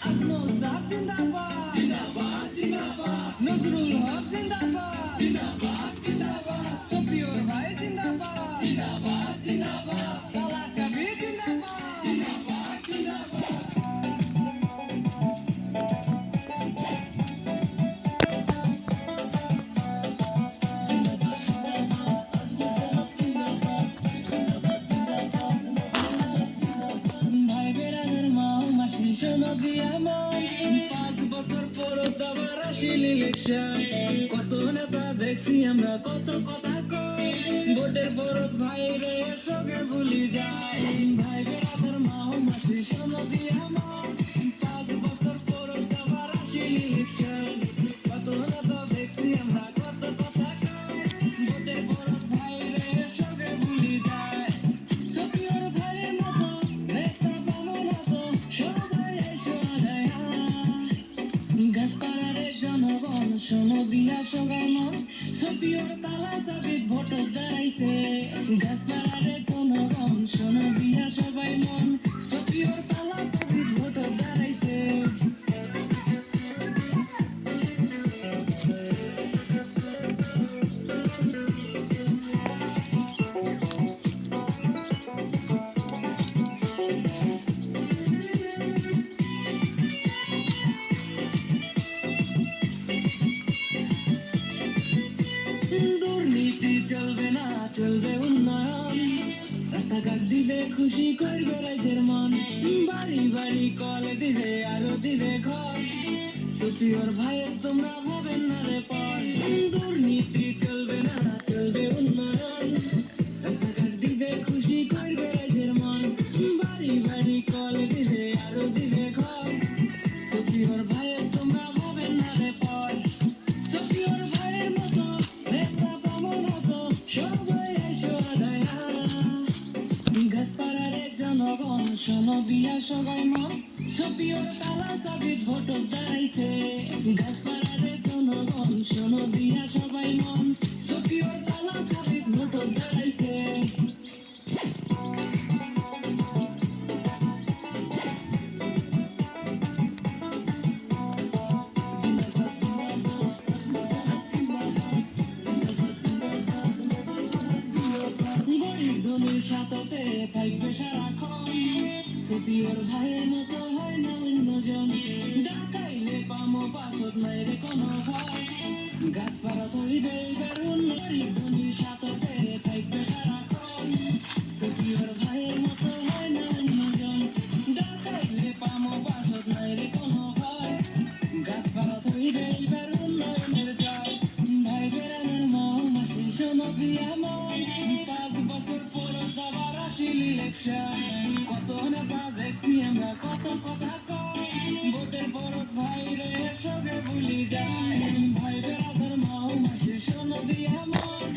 আজমল সাহেব জিন্দাবাদ জিন্দাবাদ জিন্দাবাদ নজরুল হক জিন্দাবাদ জিন্দাবাদ জিন্দাবাদ শফিউর ভাই জিন্দাবাদ জিন্দাবাদ জিন্দাবাদ তালা চাবি জিন্দাবাদ জিন্দাবাদ জিন্দাবাদ ভাই বেড়াদের মাও মাসি শোনো দিয়া মন 5 বছর পর দাবার আসিল ইলেকশন কত নেতা দেখছি আমরা কত কথা কই ভোটের বরদ ভাই রে সবে ভুলি যায় ভাই বেড়াদের মাও মাসি শোনো দিয়া মন 5 বছর পর দাবার আসিল ইলেকশন কত নেতা দেখছি আমরা কত কথা কই ভোটের বরদ ভাই রে সবে ভুলি যায় সফিউর ভাইয়ের মতো নেতা বামন মতো সবাই এসো আগায়া গাছপাড়ারে জনগণ শোনো দিয়া সবাই মন সফিউর তালা চাবি ভোট দাঁড়াইছে গাছপাড়ারে জনগণ শোনো দিয়া সবাই মন সফিউর তালা চাবি ভোট দাঁড়াইছে দুর্নীতি চলবে না চলবে উন্নয়ন রাস্তাঘাট দিবে খুশি করবে রাইজের মন বাড়ি বাড়ি কল দিবে আরো দিবে ঘর সফিউর ভাইয়ের তোমরা ভাবেন না রে পর দুর্নীতি চলবে না চলবে উন্নয়ন রাস্তাঘাট দিবে খুশি করবে রাইজের মন বাড়ি বাড়ি কল দিবে আরো দিবে ঘর সফিউর ভাইয়ের তোমরা ভাবেন না রে পর সফিউর ভাইয়ের মতো নেতা বামন মতো সবাই এসো আগায়া গাছপাড়ারে জনগণ শোনো দিয়া সবাই মন সফিউর তালা চাবি ভোট দাঁড়াইছে গাছপাড়ারে জনগণ শোনো দিয়া সবাই মন সফিউর তালা চাবি ভোট দাঁড়াইছে গরিব ধনীর সাথে থাকবে সারাক্ষণ সফিউর ভাইয়ের মতো হয় না অন্যজন ডাকাইলে পামো পাশত নাই রে কোনো ভয় গাছপাড়া ধরিবে বেরুন গরিব ধনীর সাথে থাকবে সারাক্ষণ সফিউর ভাইয়ের মতো হয় না অন্যজন ডাকাইলে পামো পাশত নাই রে কোনো ভয় গাছপাড়া ধরিবে বেরুন নয়নের জয় ভাই বেড়ানোর মাও মাসি শোনো দিয়া মন 5 বছর পর দাবার আসিল ইলেকশন কত নেতা দেখছি আমরা কত কথা কই ভোটের বরদ ভাই রে সবে ভুলি যায় ভাই বেড়াদের মাও মাসি শোনো দিয়া মন